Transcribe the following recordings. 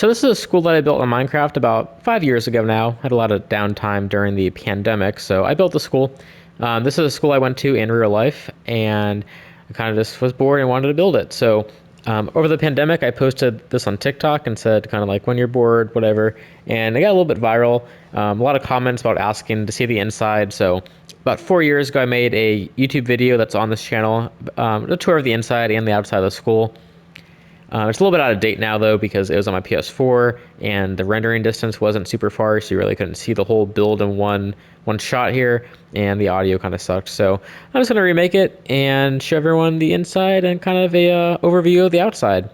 So this is a school that I built on Minecraft about 5 years ago now. Had a lot of downtime during the pandemic, so I built the school. This is a school I went to in real life, and I kind of just was bored and wanted to build it. So over the pandemic, I posted this on TikTok and said kind of like when you're bored, whatever, and it got a little bit viral. A lot of comments about asking to see the inside. So about 4 years ago, I made a YouTube video that's on this channel, a tour of the inside and the outside of the school. It's a little bit out of date now though because it was on my PS4 and the rendering distance wasn't super far, so you really couldn't see the whole build in one shot here, and the audio kind of sucked. So I'm just gonna remake it and show everyone the inside and kind of a overview of the outside.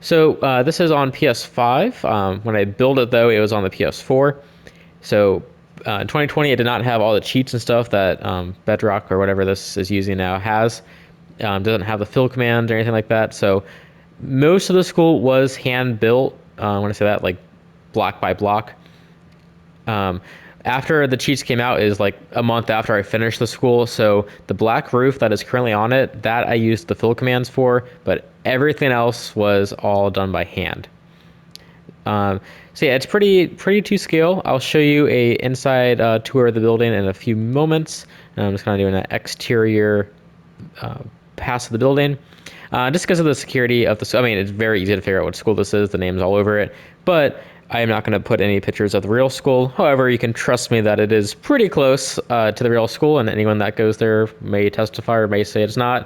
So this is on PS5. When I built it though, it was on the PS4. So in 2020, it did not have all the cheats and stuff that Bedrock or whatever this is using now has. Doesn't have the fill command or anything like that. So most of the school was hand built. I want to say that like block by block. After the cheats came out is like a month after I finished the school. So the black roof that is currently on it, that I used the fill commands for, but everything else was all done by hand. So yeah, it's pretty to scale. I'll show you a inside tour of the building in a few moments. And I'm just kind of doing an exterior pass of the building. Just because of the security of the, I mean, it's very easy to figure out what school this is. The name's all over it, but I am not going to put any pictures of the real school. However, you can trust me that it is pretty close to the real school, and anyone that goes there may testify or may say it's not.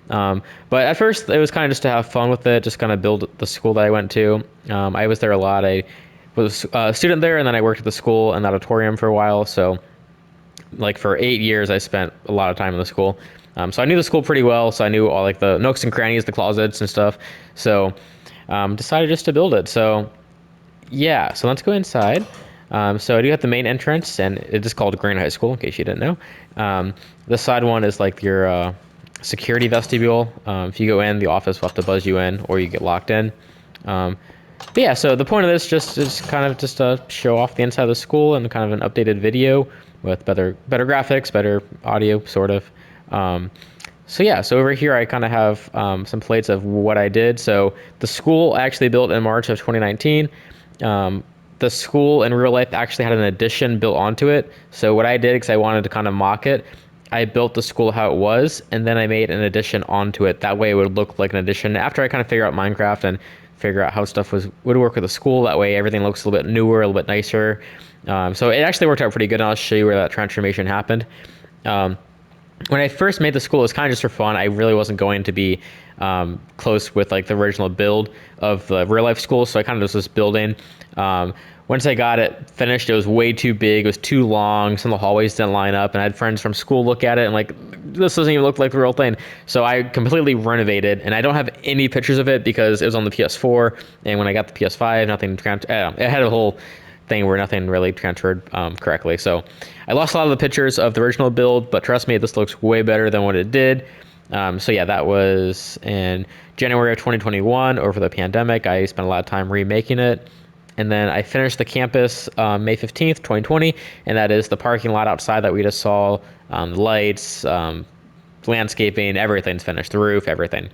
But at first, it was kind of just to have fun with it, just kind of build the school that I went to. I was there a lot. I was a student there, and then I worked at the school and the auditorium for a while. So, like for 8 years, I spent a lot of time in the school. So I knew the school pretty well. So I knew all like the nooks and crannies, the closets and stuff. So decided just to build it. So yeah, so let's go inside. So I do have the main entrance, and it is called Grand High School, in case you didn't know. This side one is like your security vestibule. If you go in, the office will have to buzz you in, or you get locked in. But yeah, so the point of this just is kind of just to show off the inside of the school and kind of an updated video with better graphics, better audio, sort of. So yeah, so over here I kind of have some plates of what I did. So the school I actually built in March of 2019. The school in real life actually had an addition built onto it. So what I did, because I wanted to kind of mock it, I built the school how it was, and then I made an addition onto it. That way it would look like an addition. After I kind of figure out Minecraft and figure out how stuff would work with the school, that way everything looks a little bit newer, a little bit nicer. So it actually worked out pretty good, and I'll show you where that transformation happened. When I first made the school, it was kind of just for fun. I really wasn't going to be close with like the original build of the real life school, so I kind of just was building. Once I got it finished, it was way too big. It was too long. Some of the hallways didn't line up, and I had friends from school look at it and like, this doesn't even look like the real thing. So I completely renovated, and I don't have any pictures of it because it was on the PS4, and when I got the PS5, nothing it had a whole thing where nothing really transferred correctly. So I lost a lot of the pictures of the original build, but trust me, this looks way better than what it did. So yeah, that was in January of 2021 over the pandemic. I spent a lot of time remaking it. And then I finished the campus May 15th, 2020, and that is the parking lot outside that we just saw, the lights, landscaping, everything's finished, the roof, everything.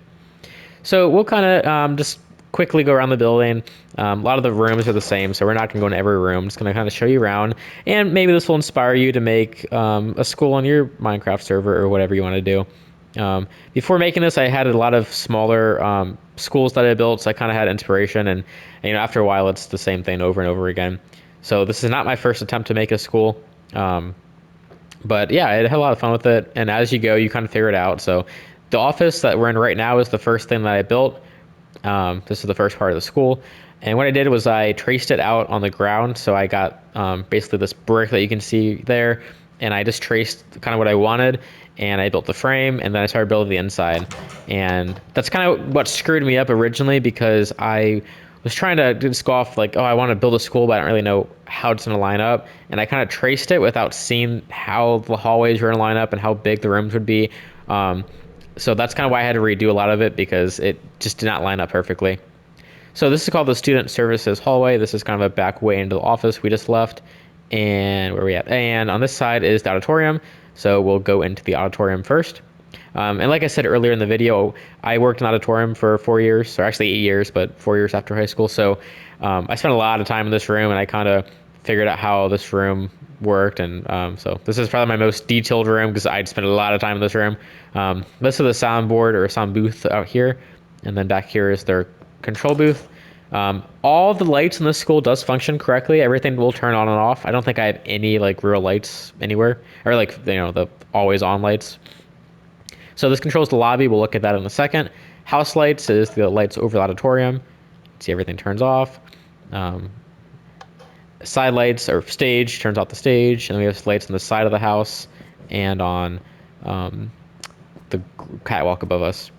So we'll kind of just quickly go around the building. A lot of the rooms are the same, so we're not going to go in every room. Just going to kind of show you around, and maybe this will inspire you to make a school on your Minecraft server or whatever you want to do. Before making this, I had a lot of smaller schools that I built, so I kind of had inspiration, and after a while, it's the same thing over and over again. So this is not my first attempt to make a school, but yeah, I had a lot of fun with it, and as you go, you kind of figure it out. So the office that we're in right now is the first thing that I built. This is the first part of the school. And what I did was I traced it out on the ground. So I got basically this brick that you can see there, and I just traced kind of what I wanted, and I built the frame, and then I started building the inside. And that's kind of what screwed me up originally, because I was trying to just go off like, oh, I want to build a school, but I don't really know how it's going to line up. And I kind of traced it without seeing how the hallways were going to line up and how big the rooms would be. So that's kind of why I had to redo a lot of it, because it just did not line up perfectly. So this is called the student services hallway. This is kind of a back way into the office we just left. And where are we at? And on this side is the auditorium. So we'll go into the auditorium first. And like I said earlier in the video, I worked in auditorium for 4 years, or actually 8 years, but 4 years after high school. So I spent a lot of time in this room, and I kind of figured out how this room worked. And so this is probably my most detailed room because I'd spent a lot of time in this room. This is the soundboard or sound booth out here, and then back here is their control booth. All the lights in this school does function correctly. Everything will turn on and off. I don't think I have any like real lights anywhere, or like the always on lights. So this controls the lobby. We'll look at that in a second. House lights is the lights over the auditorium. See, everything turns off. Side lights or stage turns off the stage, and then we have lights on the side of the house and on the catwalk above us.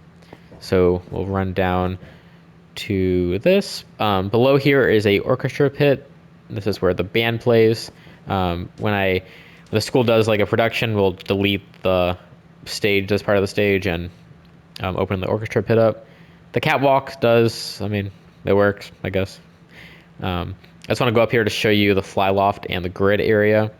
So we'll run down to this. Below here is a orchestra pit. This is where the band plays. When the school does like a production, we'll delete the stage as part of the stage and open the orchestra pit up. The catwalk does, I mean, it works, I guess. I just want to go up here to show you the fly loft and the grid area.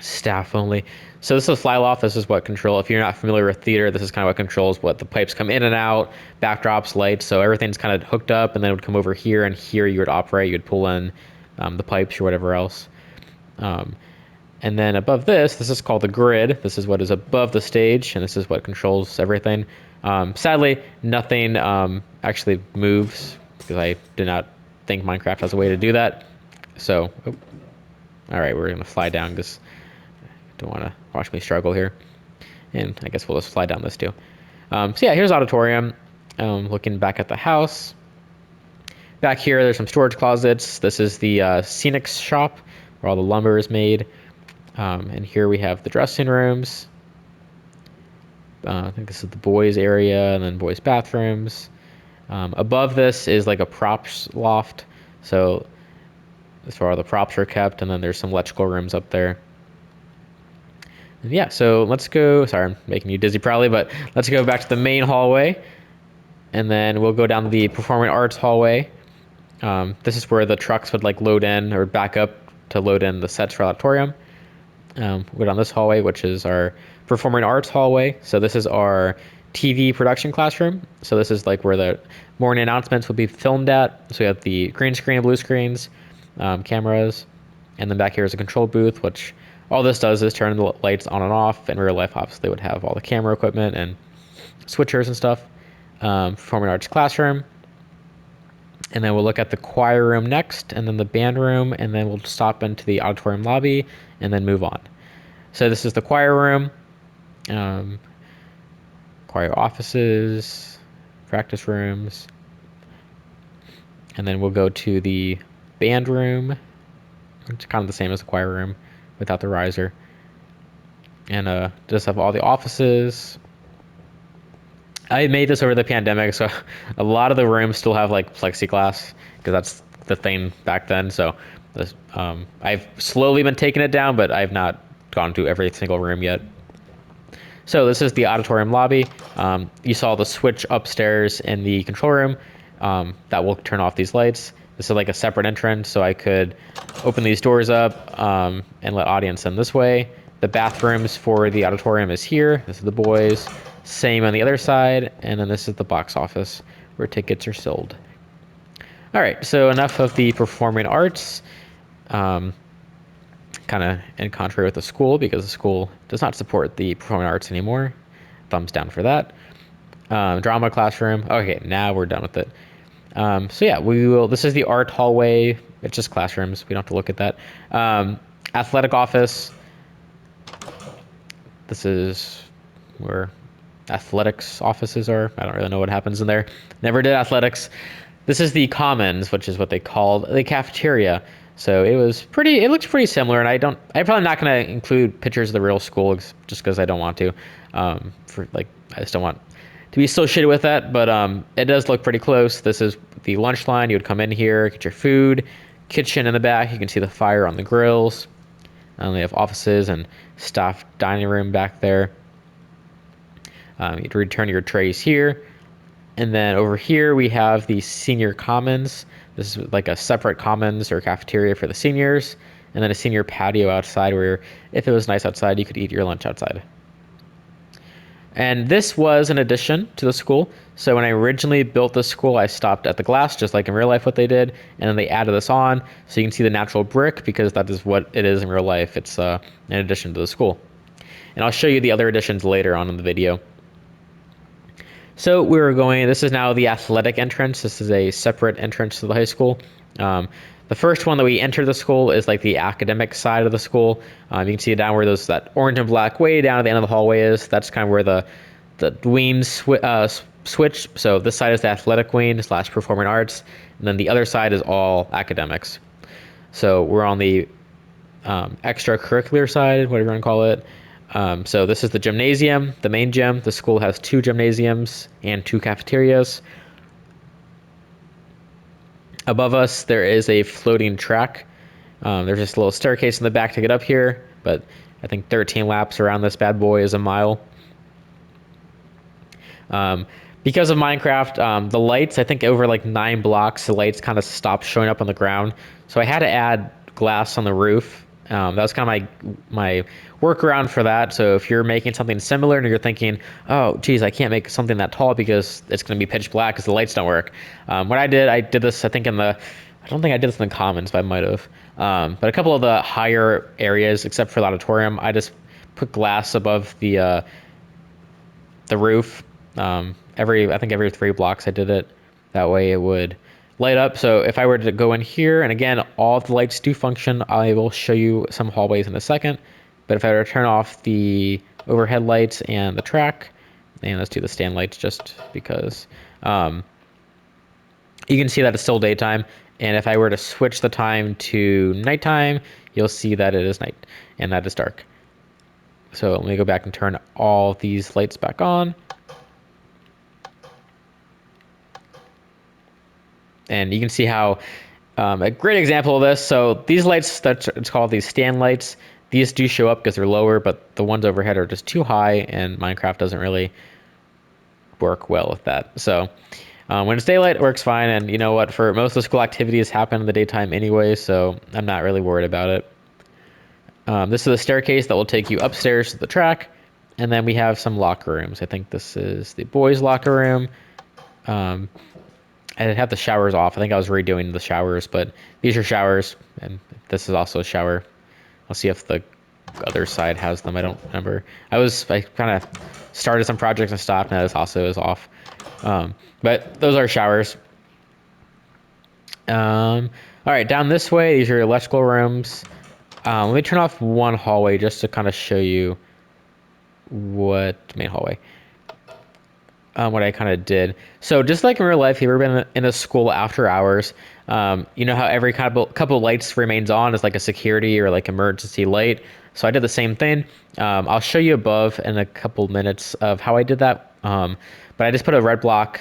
Staff only. So this is a fly loft. This is what control. If you're not familiar with theater, this is kind of what controls what the pipes come in and out, backdrops, lights. So everything's kind of hooked up, and then it would come over here, and here you would operate. You would pull in the pipes or whatever else. And then above this is called the grid. This is what is above the stage, and this is what controls everything. Sadly, nothing actually moves because I did not think Minecraft has a way to do that. So, all right, we're gonna fly down because don't want to watch me struggle here. And I guess we'll just fly down this too. So yeah, here's auditorium. Looking back at the house. Back here, there's some storage closets. This is the scenic shop where all the lumber is made. And here we have the dressing rooms. I think this is the boys area and then boys bathrooms. Above this is like a props loft. So that's where all the props are kept. And then there's some electrical rooms up there. Yeah, so let's go. Sorry, I'm making you dizzy probably, but let's go back to the main hallway, and then we'll go down the performing arts hallway. This is where the trucks would like load in or back up to load in the sets for auditorium. We'll go down this hallway, which is our performing arts hallway. So this is our TV production classroom. So this is like where the morning announcements will be filmed at. So we have the green screen, blue screens, cameras, and then back here is a control booth, which all this does is turn the lights on and off. In real life, obviously, would have all the camera equipment and switchers and stuff. Performing arts classroom. And then we'll look at the choir room next, and then the band room, and then we'll stop into the auditorium lobby, and then move on. So this is the choir room, choir offices, practice rooms, and then we'll go to the band room. It's kind of the same as the choir room without the riser. And just have all the offices. I made this over the pandemic, so a lot of the rooms still have like plexiglass because that's the thing back then. So this, I've slowly been taking it down, but I've not gone to every single room yet. So this is the auditorium lobby. You saw the switch upstairs in the control room that will turn off these lights. This is like a separate entrance, so I could open these doors up and let audience in this way. The bathrooms for the auditorium is here. This is the boys. Same on the other side, and then this is the box office where tickets are sold. All right, so enough of the performing arts. Kind of in contrary with the school, because the school does not support the performing arts anymore. Thumbs down for that. Drama classroom. Okay, now we're done with it. So yeah, we will. This is the art hallway. It's just classrooms. We don't have to look at that. Athletic office. This is where athletics offices are. I don't really know what happens in there. Never did athletics. This is the commons, which is what they called the cafeteria. So it looks pretty similar, and I'm probably not going to include pictures of the real school just because I don't want to. I just don't want to be associated with that, but it does look pretty close. This is the lunch line. You would come in here, get your food, kitchen in the back. You can see the fire on the grills. They have offices and staff dining room back there. You'd return your trays here. And then over here, we have the senior commons. This is like a separate commons or cafeteria for the seniors. And then a senior patio outside where if it was nice outside, you could eat your lunch outside. And this was an addition to the school. So when I originally built the school, I stopped at the glass, just like in real life what they did. And then they added this on. So you can see the natural brick because that is what it is in real life. It's an addition to the school. And I'll show you the other additions later on in the video. So we were going, this is now the athletic entrance. This is a separate entrance to the high school. The first one that we enter the school is like the academic side of the school. You can see down where that orange and black way down at the end of the hallway is. That's kind of where the wings switch. So this side is the athletic wing / performing arts, and then the other side is all academics. So we're on the extracurricular side, whatever you want to call it. So this is the gymnasium, the main gym. The school has 2 gymnasiums and 2 cafeterias. Above us, there is a floating track. There's just a little staircase in the back to get up here, but I think 13 laps around this bad boy is a mile. Because of Minecraft, the lights, I think over like 9 blocks, the lights kind of stopped showing up on the ground. So I had to add glass on the roof. That was kind of my workaround for that. So if you're making something similar and you're thinking, oh, geez, I can't make something that tall because it's going to be pitch black because the lights don't work. What I did this, I think I don't think I did this in the commons, but I might have. But a couple of the higher areas, except for the auditorium, I just put glass above the roof. I think every 3 blocks I did it. That way it would light up. So if I were to go in here, and again, all of the lights do function, I will show you some hallways in a second. But if I were to turn off the overhead lights and the track, and let's do the stand lights just because, you can see that it's still daytime. And if I were to switch the time to nighttime, you'll see that it is night and that is dark. So let me go back and turn all these lights back on. And you can see how a great example of this. So these lights, it's called these stand lights. These do show up because they're lower, but the ones overhead are just too high, and Minecraft doesn't really work well with that. So when it's daylight, it works fine. And you know what? For most of the school activities happen in the daytime anyway, so I'm not really worried about it. This is a staircase that will take you upstairs to the track. And then we have some locker rooms. I think this is the boys' locker room. I didn't have the showers off. I think I was redoing the showers, but these are showers, and this is also a shower. I'll see if the other side has them. I don't remember. I kind of started some projects and stopped, and this also is off. But those are showers. All right, down this way, these are electrical rooms. Let me turn off one hallway just to kind of show you what main hallway. What I kind of did. So just like in real life, if you've ever been in a school after hours, you know how every couple lights remains on as like a security or like emergency light. So I did the same thing. I'll show you above in a couple minutes of how I did that. But I just put a red block,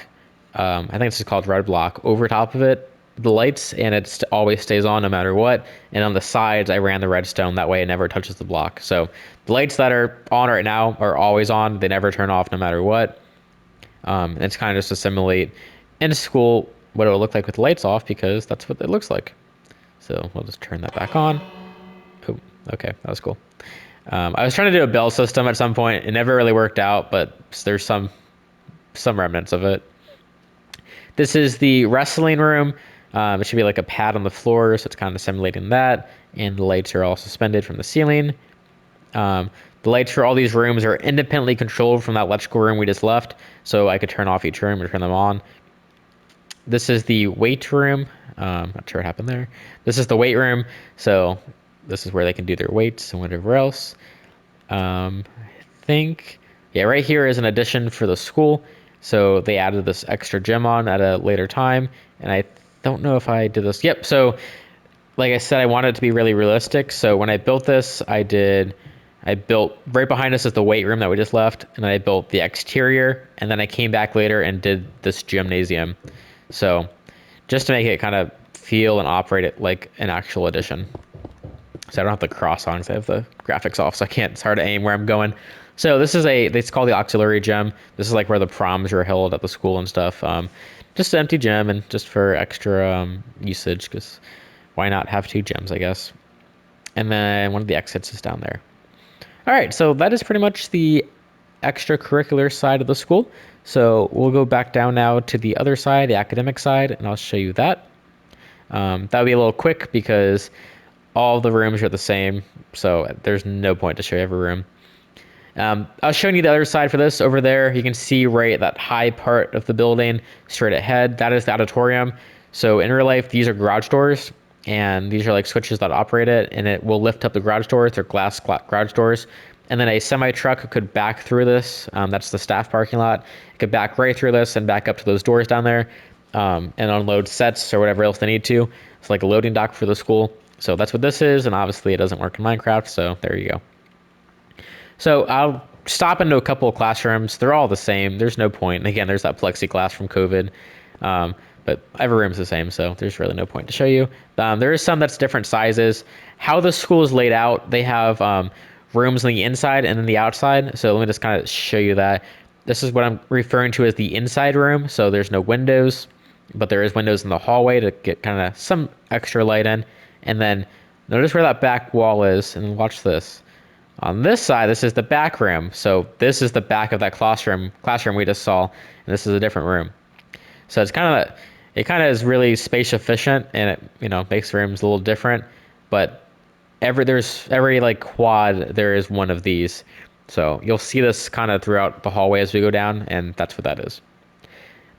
I think it's just called red block, over top of it, the lights, and it always stays on no matter what. And on the sides, I ran the redstone. That way it never touches the block. So the lights that are on right now are always on. They never turn off no matter what. It's kind of just to simulate in school what it would look like with the lights off, because that's what it looks like. So we'll just turn that back on. Oh, okay, that was cool. I was trying to do a bell system at some point. It never really worked out, but there's some remnants of it. This is the wrestling room. It should be like a pad on the floor, so it's kind of simulating that. And the lights are all suspended from the ceiling. The lights for all these rooms are independently controlled from that electrical room we just left, so I could turn off each room and turn them on. This is the weight room. Not sure what happened there. This is the weight room, so this is where they can do their weights and whatever else. I think, yeah, right here is an addition for the school. So they added this extra gym on at a later time, and I don't know if I did this. Yep, so like I said, I wanted it to be really realistic. So when I built this, I built right behind us is the weight room that we just left, and then I built the exterior, and then I came back later and did this gymnasium. So just to make it kind of feel and operate it like an actual addition. So I don't have the cross on because I have the graphics off, so it's hard to aim where I'm going. So this is it's called the auxiliary gym. This is like where the proms are held at the school and stuff. Just an empty gym and just for extra usage, because why not have 2 gyms, I guess. And then one of the exits is down there. All right, so that is pretty much the extracurricular side of the school. So we'll go back down now to the other side, the academic side, and I'll show you that. That'll be a little quick because all the rooms are the same, so there's no point to show you every room. I was showing you the other side for this. Over there, you can see right that high part of the building straight ahead. That is the auditorium. So in real life, these are garage doors, and these are like switches that operate it, and it will lift up the garage doors. They're glass garage doors. And then a semi truck could back through this. That's the staff parking lot. It could back right through this and back up to those doors down there, and unload sets or whatever else they need to. It's like a loading dock for the school. So that's what this is, and obviously it doesn't work in Minecraft, so there you go. So I'll stop into a couple of classrooms. They're all the same. There's no point. And again, there's that plexiglass from COVID. But every room's the same, so there's really no point to show you. There is some that's different sizes. How the school is laid out, they have rooms on the inside and then the outside. So let me just kind of show you that. This is what I'm referring to as the inside room. So there's no windows, but there is windows in the hallway to get kind of some extra light in. And then notice where that back wall is, and watch this. On this side, this is the back room. So this is the back of that classroom we just saw, and this is a different room. So it kind of is really space efficient, and it makes rooms a little different. But every like quad there is one of these. So you'll see this kind of throughout the hallway as we go down, and that's what that is.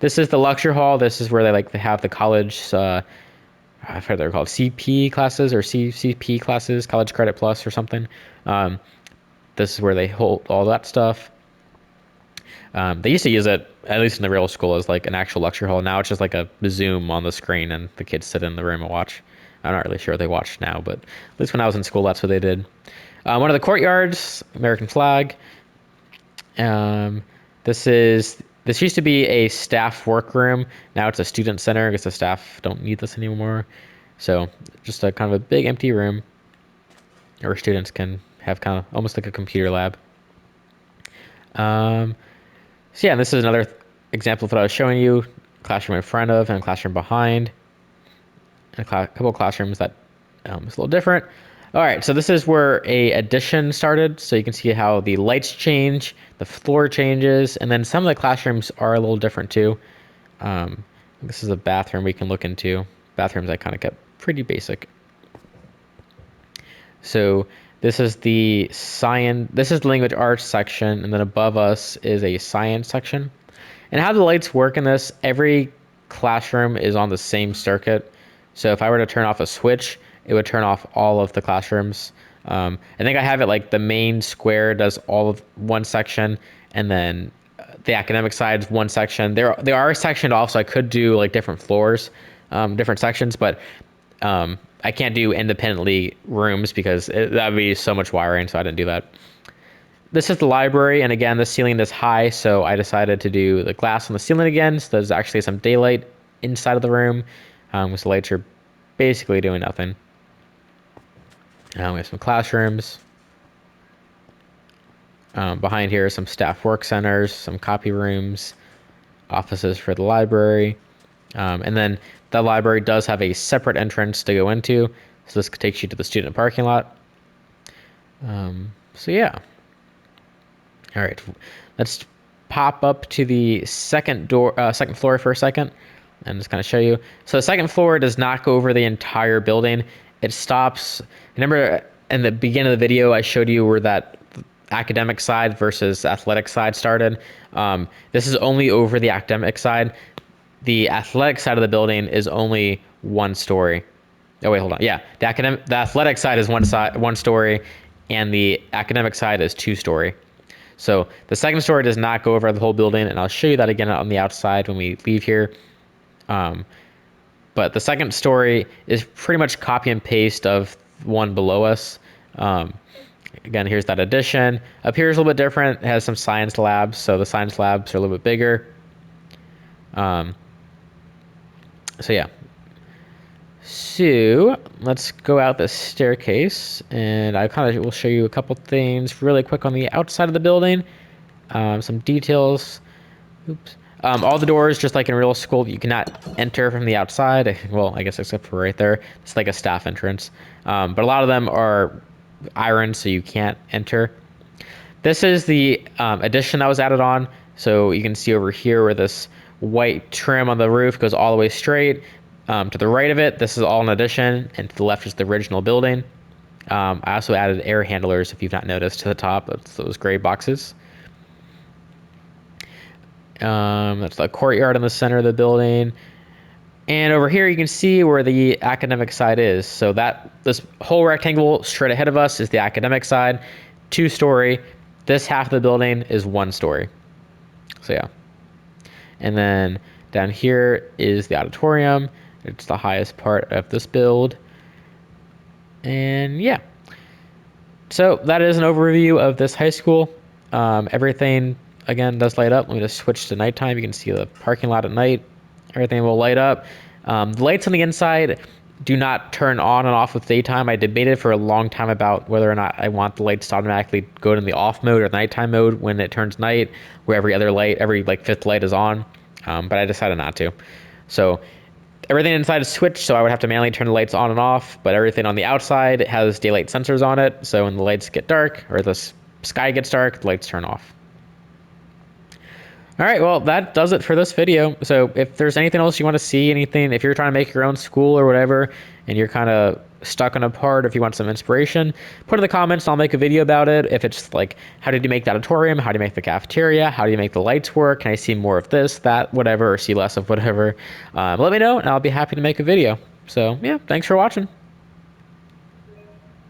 This is the lecture hall. This is where they have the college. I forget they're called CP classes or CCP classes, College Credit Plus or something. This is where they hold all that stuff. They used to use it, at least in the real school, as like an actual lecture hall. Now it's just like a Zoom on the screen, and the kids sit in the room and watch. I'm not really sure what they watch now, but at least when I was in school, that's what they did. One of the courtyards, American flag. This used to be a staff workroom. Now it's a student center because the staff don't need this anymore. So just a kind of a big empty room where students can have kind of almost like a computer lab. So yeah, this is another example of what I was showing you. Classroom in front of and a classroom behind. And a couple of classrooms that is a little different. All right, so this is where a addition started. So you can see how the lights change, the floor changes, and then some of the classrooms are a little different too. This is a bathroom we can look into. Bathrooms I kind of kept pretty basic. So this is the language arts section, and then above us is a science section. And how the lights work in this, every classroom is on the same circuit. So if I were to turn off a switch, it would turn off all of the classrooms. I think I have it like the main square does all of one section, and then the academic side is one section. They are sectioned off, so I could do like different floors, different sections, but I can't do independently rooms because that would be so much wiring, so I didn't do that. This is the library, and again, the ceiling is high, so I decided to do the glass on the ceiling again, so there's actually some daylight inside of the room, because the lights are basically doing nothing. We have some classrooms. Behind here are some staff work centers, some copy rooms, offices for the library. And then the library does have a separate entrance to go into. So this takes you to the student parking lot. So yeah. All right, let's pop up to the second floor for a second and just kind of show you. So the second floor does not go over the entire building. It stops. Remember in the beginning of the video, I showed you where that academic side versus athletic side started. This is only over the academic side. The athletic side of the building is only one story. Oh wait, hold on. Yeah, the athletic side is one story, and the academic side is 2-story. So the second story does not go over the whole building, and I'll show you that again on the outside when we leave here. But the second story is pretty much copy and paste of one below us. Again, here's that addition. Up here is a little bit different. It has some science labs, so the science labs are a little bit bigger. So yeah. So let's go out the staircase, and I kind of will show you a couple things really quick on the outside of the building. Some details. Oops. All the doors, just like in real school, you cannot enter from the outside. Well, I guess except for right there. It's like a staff entrance. But a lot of them are iron, so you can't enter. This is the addition that was added on. So you can see over here where this white trim on the roof goes all the way straight. To the right of it, this is all an addition, and to the left is the original building. I also added air handlers, if you've not noticed, to the top. It's those gray boxes. That's the courtyard in the center of the building. And over here, you can see where the academic side is. So this whole rectangle straight ahead of us is the academic side, 2-story. This half of the building is 1-story. So yeah. And then down here is the auditorium. It's the highest part of this build. And yeah. So that is an overview of this high school. Everything, again, does light up. Let me just switch to nighttime. You can see the parking lot at night. Everything will light up. The lights on the inside do not turn on and off with daytime. I debated for a long time about whether or not I want the lights to automatically go to the off mode or the nighttime mode when it turns night, where every other light, every like 5th light is on. But I decided not to. So everything inside is switched, so I would have to manually turn the lights on and off, but everything on the outside has daylight sensors on it, so when the lights get dark, or the sky gets dark, the lights turn off. All right, well, that does it for this video. So if there's anything else you want to see, anything, if you're trying to make your own school or whatever, and you're kind of stuck on a part, if you want some inspiration, put in the comments and I'll make a video about it. If it's like, how did you make the auditorium? How do you make the cafeteria? How do you make the lights work? Can I see more of this, that, whatever, or see less of whatever? Let me know and I'll be happy to make a video. So yeah, thanks for watching.